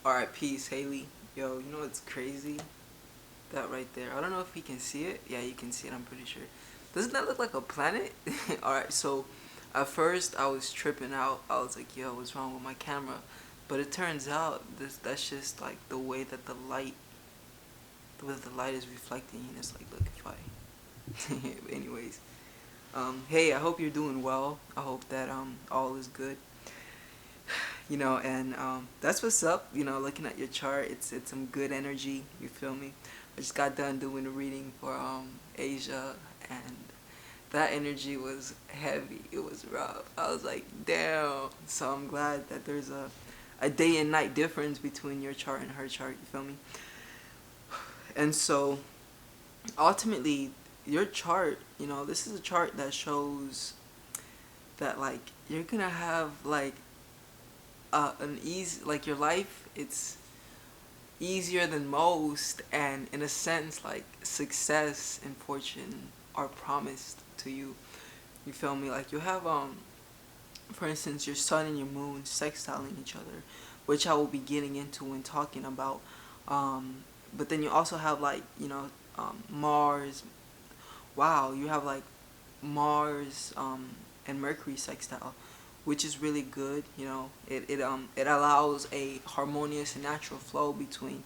Alright, peace, Haley. Yo, you know what's crazy? That right there. I don't know if you can see it. Yeah, you can see it, I'm pretty sure. Doesn't that look like a planet? Alright, so at first I was tripping out. I was like, yo, what's wrong with my camera? But it turns out that's just like the way that the light is reflecting, and it's like, look, if I anyways. Hey, I hope you're doing well. I hope that all is good. And that's what's up. Looking at your chart, it's some good energy. You feel me? I just got done doing a reading for Asia, and that energy was heavy. It was rough. I was like, damn. So I'm glad that there's a day and night difference between your chart and her chart. You feel me? And so ultimately, your chart. This is a chart that shows that like you're gonna have like an easy like your life. It's easier than most, and in a sense like success and fortune are promised to you. You feel me? Like you have for instance, your sun and your moon sextiling each other, which I will be getting into when talking about. But then you also have like Mars. Wow, you have like Mars and Mercury sextile, which is really good. It allows a harmonious and natural flow between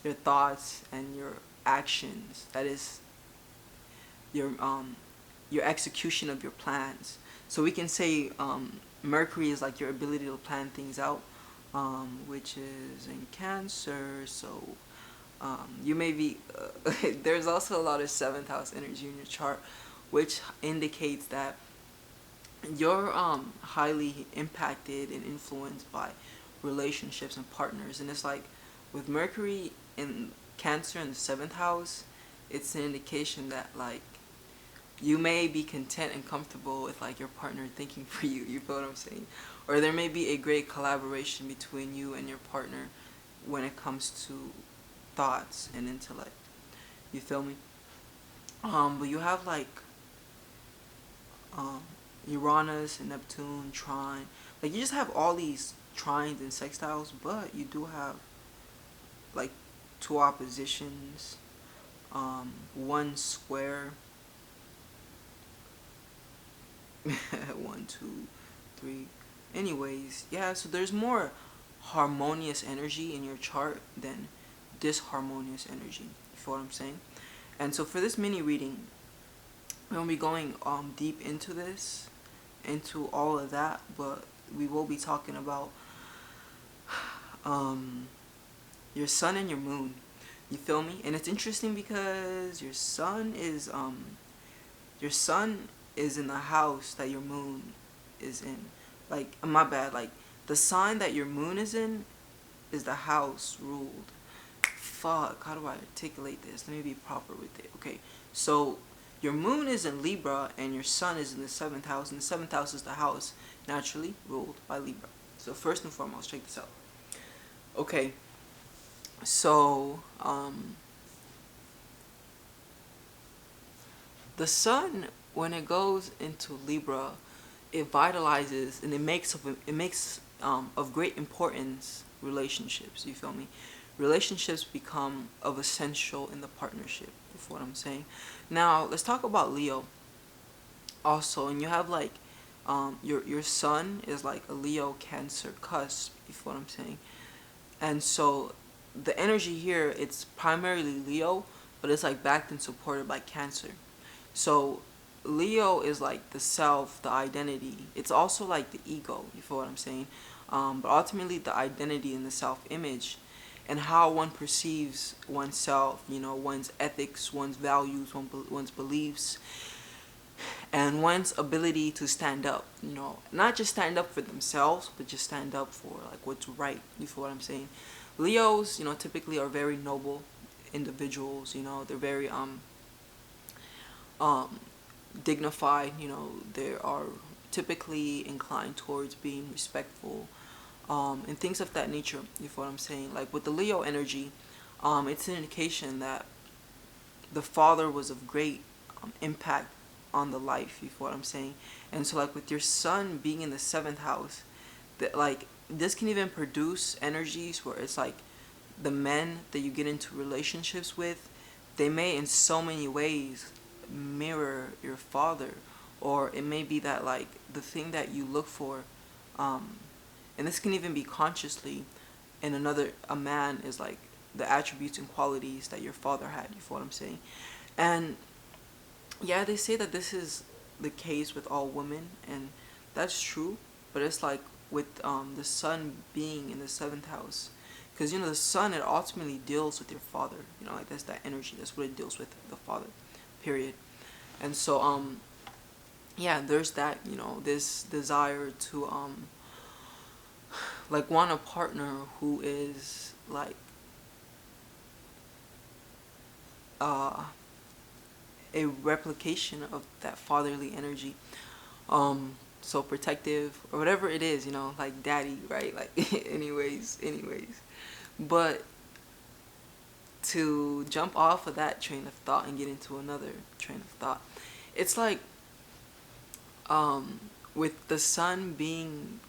your thoughts and your actions. That is your execution of your plans. So we can say Mercury is like your ability to plan things out, which is in Cancer. So you may be there's also a lot of seventh house energy in your chart, which indicates that you're highly impacted and influenced by relationships and partners. And it's like with Mercury in Cancer in the seventh house, it's an indication that like you may be content and comfortable with like your partner thinking for you. You feel what I'm saying? Or there may be a great collaboration between you and your partner when it comes to thoughts and intellect. You feel me? But you have like um, Uranus and Neptune trine. Like you just have all these trines and sextiles, but you do have like two oppositions, one square, one, two, three. Anyways, yeah. So there's more harmonious energy in your chart than disharmonious energy. You feel what I'm saying? And so for this mini reading, we won't be going deep into this, into all of that, but we will be talking about um your sun and your moon. You feel me? And it's interesting because your sun is in the house that your moon is in. Like my bad, like the sign that your moon is in is the house ruled. Fuck, how do I articulate this? Let me be proper with it. Okay. So your moon is in Libra and your sun is in the seventh house, and the seventh house is the house naturally ruled by Libra. So first and foremost, check this out. Okay, so the sun, when it goes into Libra, it vitalizes and it makes of great importance relationships. You feel me? Relationships become of essential in the partnership. You feel what I'm saying? Now let's talk about Leo also, and you have like your sun is like a Leo Cancer cusp. You feel what I'm saying? And so the energy here, it's primarily Leo, but it's like backed and supported by Cancer. So Leo is like the self, the identity. It's also like the ego. You feel what I'm saying? But ultimately, the identity and the self-image, and how one perceives oneself. One's ethics, one's values, one's beliefs, and one's ability to stand up. Not just stand up for themselves, but just stand up for like what's right. You feel what I'm saying? Leos, typically are very noble individuals. They're very um dignified. They are typically inclined towards being respectful, and things of that nature. You feel what I'm saying? Like with the Leo energy, it's an indication that the father was of great impact on the life. You feel what I'm saying? And so like with your sun being in the seventh house, that like this can even produce energies where it's like the men that you get into relationships with, they may in so many ways mirror your father, or it may be that like the thing that you look for, um, and this can even be consciously in another a man is like the attributes and qualities that your father had. You feel what I'm saying? And yeah, they say that this is the case with all women, and that's true. But it's like with the sun being in the seventh house, because the sun, it ultimately deals with your father. Like that's that energy. That's what it deals with, the father. Period. And so yeah, there's that. This desire to like want a partner who is like uh a replication of that fatherly energy, so protective or whatever it is, like daddy, right? Like anyways, but to jump off of that train of thought and get into another train of thought, it's like with the sun being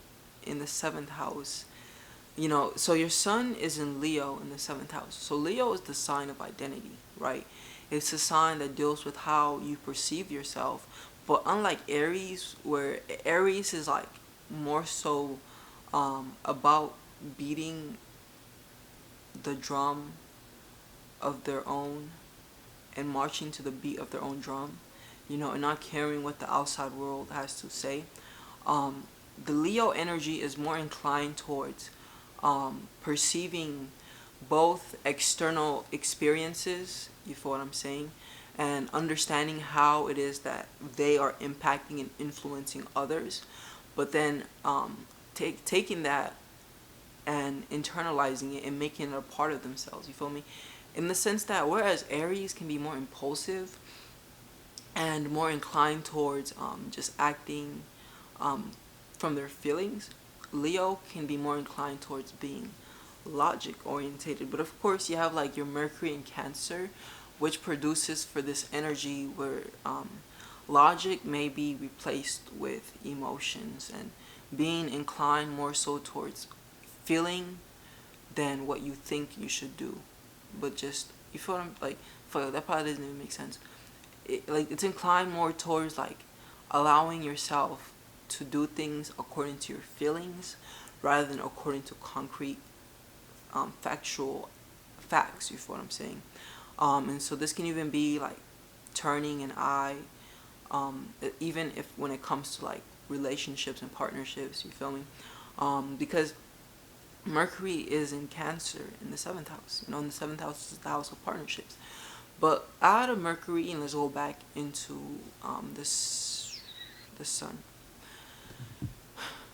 in the seventh house, so your sun is in Leo in the seventh house. So Leo is the sign of identity, right? It's a sign that deals with how you perceive yourself. But unlike Aries, where Aries is like more so about beating the drum of their own and marching to the beat of their own drum, and not caring what the outside world has to say. Um, the Leo energy is more inclined towards perceiving both external experiences, you feel what I'm saying, and understanding how it is that they are impacting and influencing others, but then taking that and internalizing it and making it a part of themselves, you feel me? In the sense that whereas Aries can be more impulsive and more inclined towards just acting um, from their feelings, Leo can be more inclined towards being logic orientated. But of course, you have like your Mercury in Cancer, which produces for this energy where logic may be replaced with emotions and being inclined more so towards feeling than what you think you should do. But just, you feel what I'm like? Fuck, that probably doesn't even make sense. It's inclined more towards like allowing yourself to do things according to your feelings rather than according to concrete factual facts. You feel what I'm saying? And so this can even be like turning an eye, even if when it comes to like relationships and partnerships. You feel me? Because Mercury is in Cancer in the seventh house. In the seventh house is the house of partnerships. But out of Mercury, and let's go back into the sun.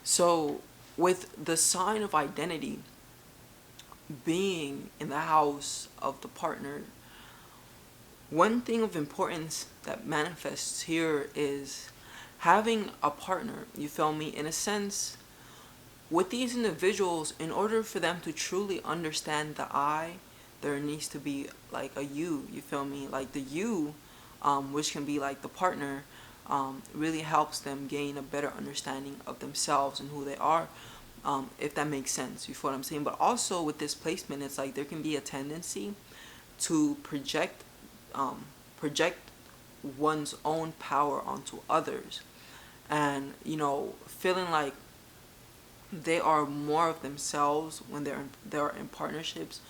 So with the sign of identity being in the house of the partner, one thing of importance that manifests here is having a partner, you feel me, in a sense, with these individuals, in order for them to truly understand the I, there needs to be like a you feel me? Like the you, which can be like the partner, really helps them gain a better understanding of themselves and who they are, if that makes sense. You feel what I'm saying? But also with this placement, it's like there can be a tendency to project one's own power onto others, and feeling like they are more of themselves when they're in partnerships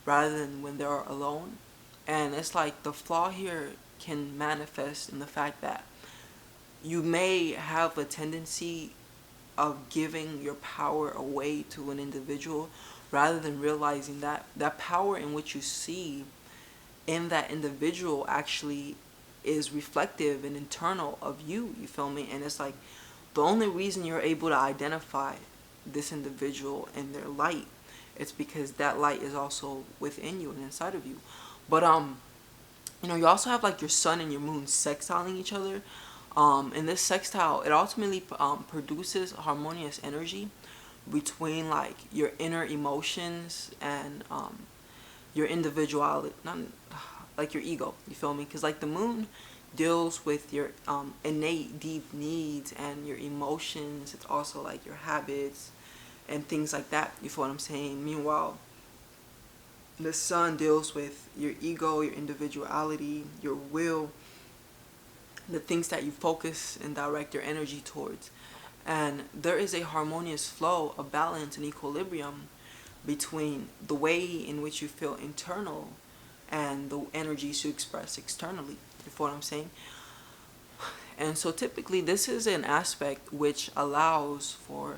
rather than when they're alone. And it's like the flaw here can manifest in the fact that you may have a tendency of giving your power away to an individual rather than realizing that that power in which you see in that individual actually is reflective and internal of you feel me? And it's like the only reason you're able to identify this individual and their light, it's because that light is also within you and inside of you. But you also have like your sun and your moon sextiling each other. And this sextile, it ultimately produces harmonious energy between like your inner emotions and your individuality, not like your ego. You feel me? Because like the moon deals with your innate deep needs and your emotions. It's also like your habits and things like that. You feel what I'm saying? Meanwhile, the sun deals with your ego, your individuality, your will, the things that you focus and direct your energy towards. And there is a harmonious flow, a balance, and equilibrium between the way in which you feel internal and the energies you express externally. You feel what I'm saying? And so typically this is an aspect which allows for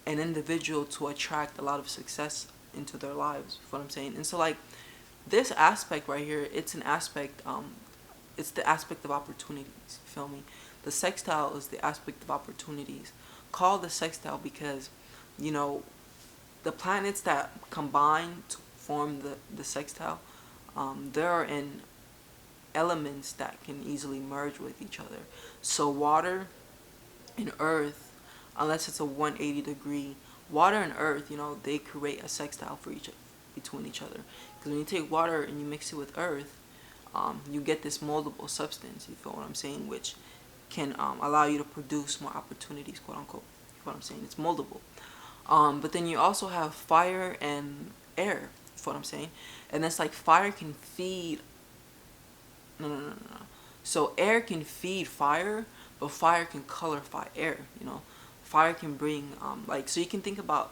an individual to attract a lot of success into their lives. You feel what I'm saying? And so like this aspect right here, it's an aspect, it's the aspect of opportunities. You feel me? The sextile is the aspect of opportunities. Call the sextile because, you know, the planets that combine to form the sextile, there are in elements that can easily merge with each other. So water and earth, unless it's a 180 degree, water and earth, you know, they create a sextile for each between each other. Because when you take water and you mix it with earth, you get this moldable substance. You feel what I'm saying? Which can allow you to produce more opportunities, quote unquote. You feel what I'm saying? It's moldable. But then you also have fire and air. You feel what I'm saying? And it's like fire can feed. No. So air can feed fire, but fire can colorify air. You know, fire can bring like, so you can think about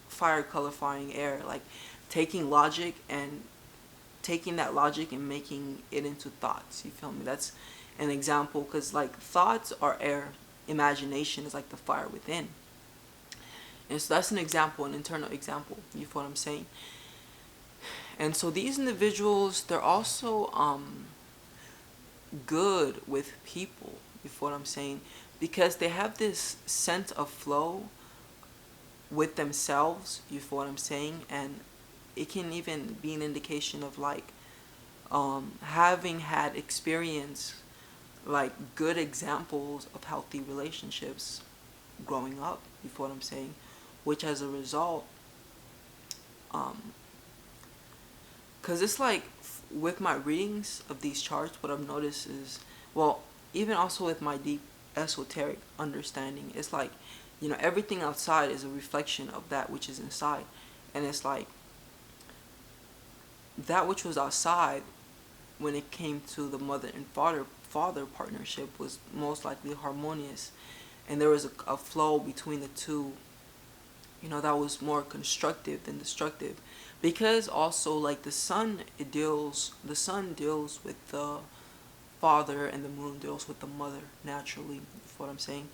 fire colorifying air, like taking logic and taking that logic and making it into thoughts. You feel me? That's an example, because like thoughts are air, imagination is like the fire within. And so that's an example, an internal example. You feel what I'm saying? And so these individuals, they're also good with people. You feel what I'm saying? Because they have this sense of flow with themselves. You feel what I'm saying? And it can even be an indication of like having had experience, like good examples of healthy relationships growing up. You feel what I'm saying? Which as a result, because it's like with my readings of these charts, what I've noticed is, well, even also with my deep esoteric understanding, it's like, you know, everything outside is a reflection of that which is inside. And it's like that which was outside, when it came to the mother and father partnership, was most likely harmonious, and there was a flow between the two, you know, that was more constructive than destructive. Because also like the sun deals with the father and the moon deals with the mother naturally. You what I'm saying?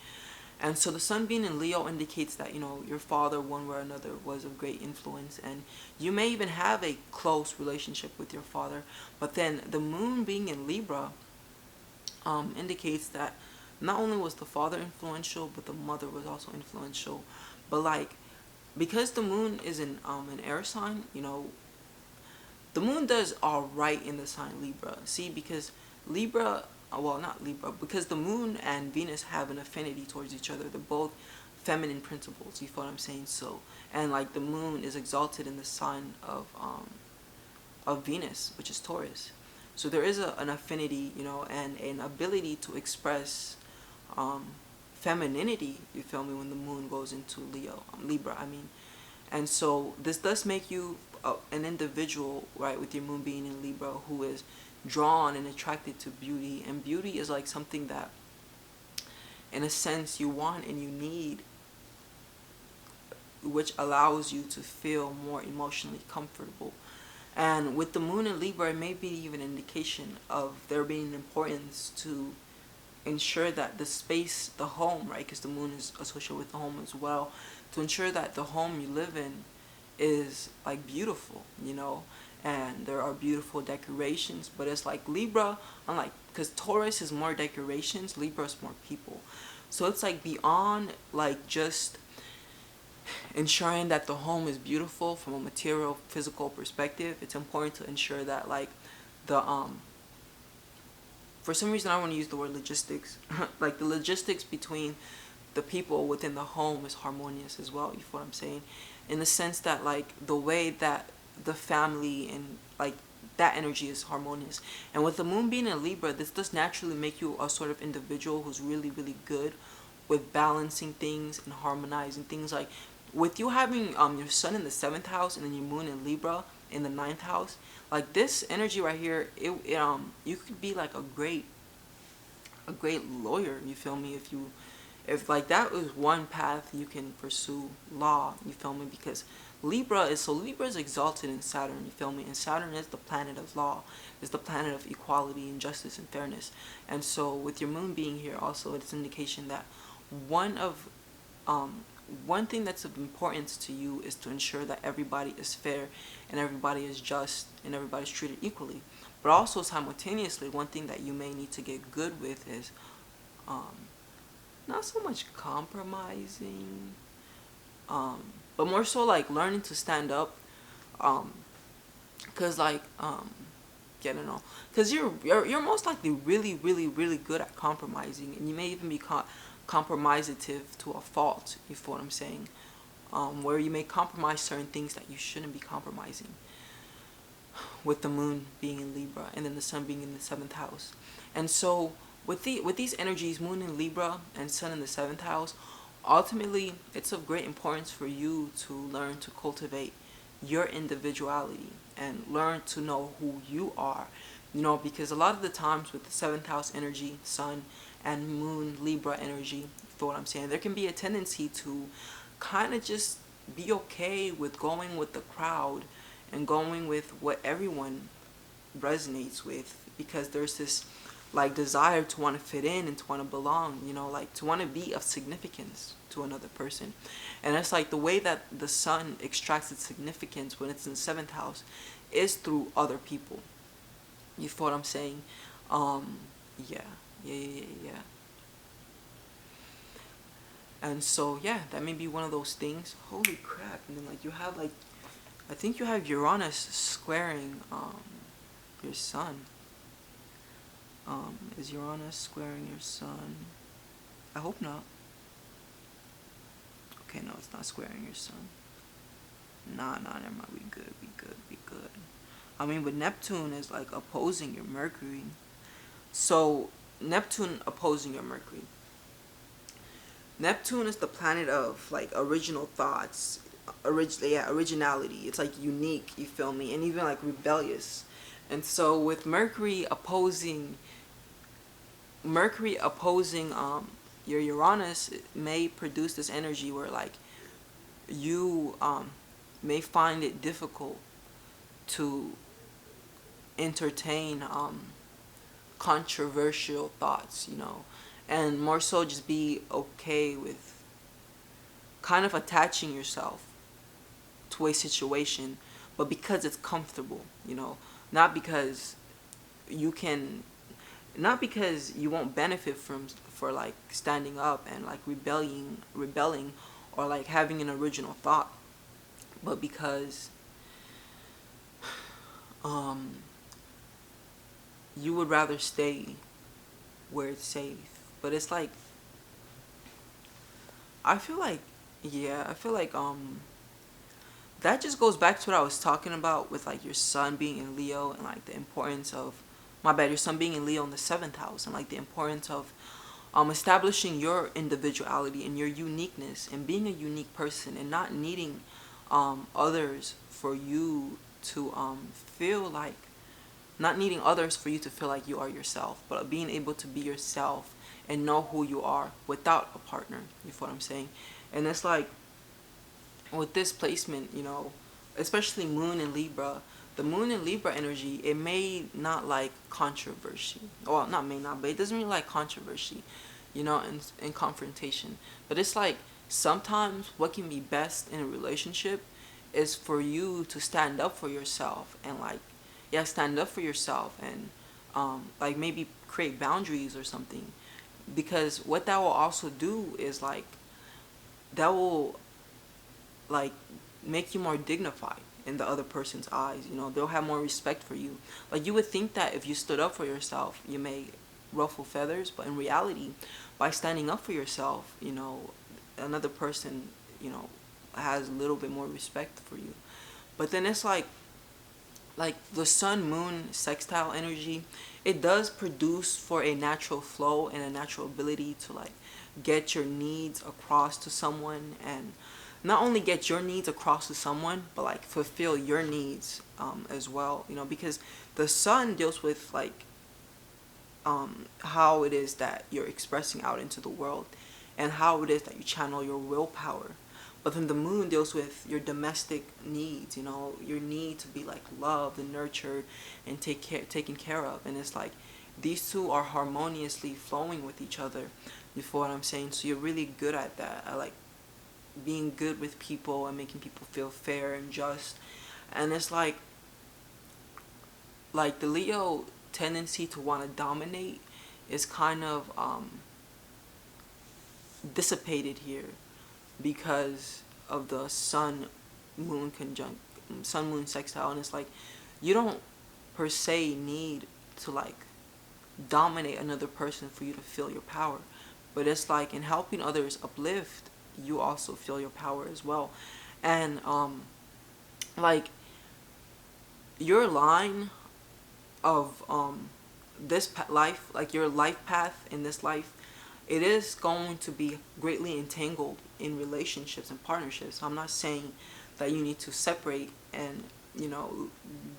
And so the sun being in Leo indicates that, you know, your father one way or another was of great influence, and you may even have a close relationship with your father. But then the moon being in Libra indicates that not only was the father influential, but the mother was also influential. But like, because the moon is in an air sign, you know, the moon does all right in the sign Libra. See, because Libra, well, not Libra, because the moon and Venus have an affinity towards each other. They're both feminine principles. You feel what I'm saying? So, and like the moon is exalted in the sign of Venus, which is Taurus. So there is an affinity, you know, and an ability to express femininity. You feel me? When the moon goes into Libra, I mean. And so this does make you an individual, right, with your moon being in Libra, who is drawn and attracted to beauty. And beauty is like something that, in a sense, you want and you need, which allows you to feel more emotionally comfortable. And with the moon in Libra, it may be even an indication of there being importance to ensure that the space, the home, right, because the moon is associated with the home as well, to ensure that the home you live in is like beautiful, you know, and there are beautiful decorations. But it's like Libra, unlike, because Taurus is more decorations, Libra is more people. So it's like beyond like just ensuring that the home is beautiful from a material physical perspective. It's important to ensure that like the for some reason I want to use the word logistics like the logistics between the people within the home is harmonious as well. You feel what I'm saying? In the sense that like the way that the family and like that energy is harmonious. And with the moon being in Libra, this does naturally make you a sort of individual who's really, really good with balancing things and harmonizing things. Like with you having your sun in the seventh house and then your moon in Libra in the ninth house, like this energy right here, you could be like a great lawyer. You feel me? If like that was one path you can pursue law. You feel me? Because Libra is exalted in Saturn. You feel me? And Saturn is the planet of law, is the planet of equality and justice and fairness. And so with your moon being here, also it's an indication that one of um, one thing that's of importance to you is to ensure that everybody is fair and everybody is just and everybody's treated equally. But also simultaneously, one thing that you may need to get good with is um, not so much compromising, um, but more so like learning to stand up. Um, cause like yeah, I don't know, cause you're most likely really good at compromising, and you may even be compromisative to a fault. You feel what I'm saying? Where you may compromise certain things that you shouldn't be compromising. With the moon being in Libra and then the sun being in the seventh house, and so with these energies, moon in Libra and sun in the seventh house, ultimately it's of great importance for you to learn to cultivate your individuality and learn to know who you are. You know, because a lot of the times with the seventh house energy, sun and moon Libra energy, you feel what I'm saying, there can be a tendency to kind of just be okay with going with the crowd and going with what everyone resonates with, because there's this like desire to want to fit in and to want to belong, you know, like to want to be of significance to another person. And it's like the way that the sun extracts its significance when it's in the seventh house is through other people. You feel what I'm saying? Um, yeah, yeah. And so yeah, that may be one of those things. Holy crap! And then like you have like, I think you have Uranus squaring your sun. Is Uranus squaring your sun? I hope not. Okay, no, it's not squaring your sun. Nah, never mind. We good. I mean, but Neptune is like opposing your Mercury. So Neptune opposing your Mercury. Neptune is the planet of like original thoughts, originality. It's like unique. You feel me? And even like rebellious. And so with Mercury opposing your Uranus, it may produce this energy where like you may find it difficult to entertain controversial thoughts, you know, and more so just be okay with kind of attaching yourself to a situation, but because it's comfortable, you know, not because you can, not because you won't benefit from for like standing up and like rebelling or like having an original thought, but because um you would rather stay where it's safe. But it's like I feel like I feel like that just goes back to what I was talking about with like your sun being in Leo and like the importance of, my bad, your sun being in Leo in the seventh house, and like the importance of establishing your individuality and your uniqueness and being a unique person and not needing others for you to feel like, not needing others for you to feel like you are yourself, but being able to be yourself and know who you are without a partner. You feel what I'm saying? And it's like with this placement, you know, especially moon in Libra, the moon in Libra energy, it may not like controversy. Well, not may not, but it doesn't really like controversy, you know, and confrontation. But it's like sometimes what can be best in a relationship is for you to stand up for yourself and like, yeah, stand up for yourself and like maybe create boundaries or something. Because what that will also do is like, that will like make you more dignified in the other person's eyes. You know, they'll have more respect for you. Like you would think that if you stood up for yourself, you may ruffle feathers, but in reality, by standing up for yourself, you know, another person, you know, has a little bit more respect for you. But then it's like the sun moon sextile energy, it does produce for a natural flow and a natural ability to like get your needs across to someone, and not only get your needs across to someone, but like fulfill your needs as well. Because the sun deals with like how it is that you're expressing out into the world, and how it is that you channel your willpower. But then the moon deals with your domestic needs, your need to be like loved and nurtured and taken care of. And it's like these two are harmoniously flowing with each other. You feel what I'm saying? So you're really good at that. I like being good with people and making people feel fair and just. And it's like the Leo tendency to want to dominate is kind of dissipated here because of the sun moon sextile. And it's like you don't per se need to like dominate another person for you to feel your power, but it's like in helping others uplift, you also feel your power as well. And like your line of this life, like your life path in this life, it is going to be greatly entangled in relationships and partnerships. I'm not saying that you need to separate and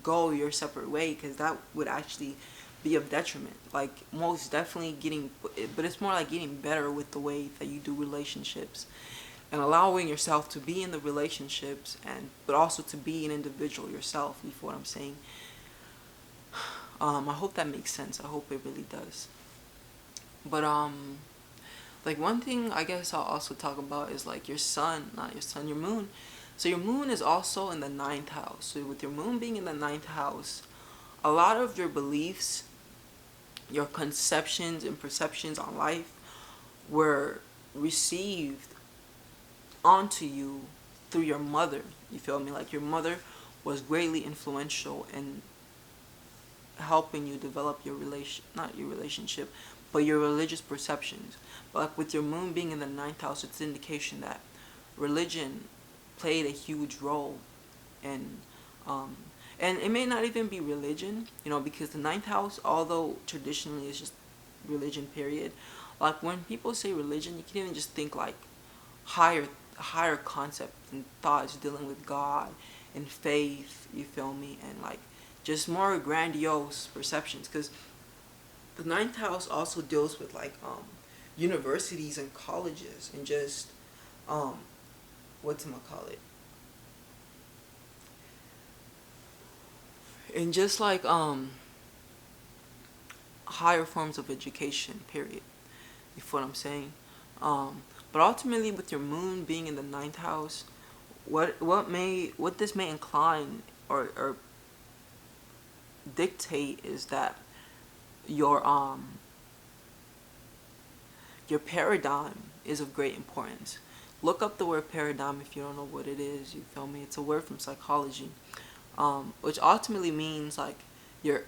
go your separate way, because that would actually be of detriment. Like most definitely but it's more like getting better with the way that you do relationships and allowing yourself to be in the relationships, and but also to be an individual yourself. You feel what I'm saying? I hope that makes sense. I hope it really does. But like one thing I guess I'll also talk about is like your sun, not your sun, your moon. So your moon is also in the ninth house. So with your moon being in the ninth house, a lot of your beliefs, your conceptions and perceptions on life were received onto you through your mother. You feel me? Like your mother was greatly influential in helping you develop your not your relationship, but your religious perceptions. But like with your moon being in the ninth house, it's an indication that religion played a huge role in and it may not even be religion, because the ninth house, although traditionally is just religion period, like when people say religion, you can even just think like higher concepts and thoughts dealing with God and faith, you feel me, and like just more grandiose perceptions. Because the ninth house also deals with like universities and colleges and just what's I call it, and just like higher forms of education period. You feel what I'm saying? But ultimately with your moon being in the ninth house, what this may incline or dictate is that your your paradigm is of great importance. Look up the word paradigm if you don't know what it is. You feel me? It's a word from psychology, which ultimately means like your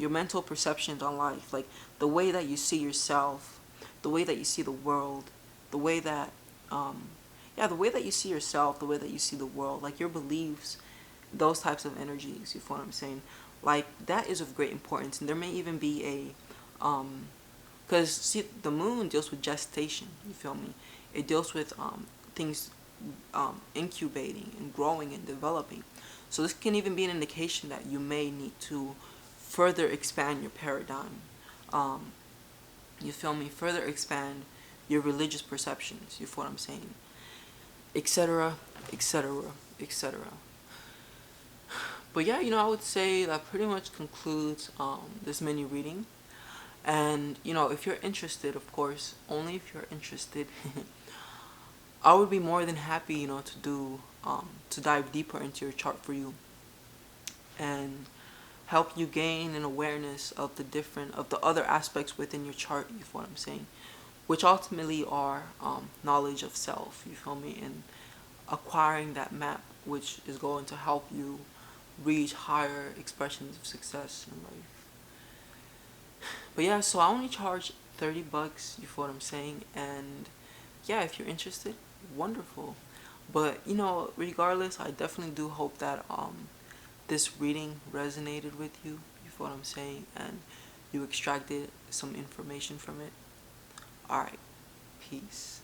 mental perceptions on life, like the way that you see yourself, the way that you see the world, the way that the way that you see yourself, the way that you see the world, like your beliefs, those types of energies. You feel what I'm saying? Like that is of great importance, and there may even be because see, the moon deals with gestation. You feel me? It deals with things incubating and growing and developing. So this can even be an indication that you may need to further expand your paradigm. You feel me? Further expand your religious perceptions. You feel what I'm saying? Etc. Etc. Etc. But yeah, I would say that pretty much concludes this mini reading. And if you're interested, of course, only if you're interested, I would be more than happy, to do to dive deeper into your chart for you and help you gain an awareness of the other aspects within your chart. You feel what I'm saying? Which ultimately are knowledge of self. You feel me? And acquiring that map, which is going to help you reach higher expressions of success in life. But yeah, so I only charge $30. You feel what I'm saying? And yeah, if you're interested, wonderful. But regardless, I definitely do hope that this reading resonated with you. You feel what I'm saying? And you extracted some information from it. Alright, peace.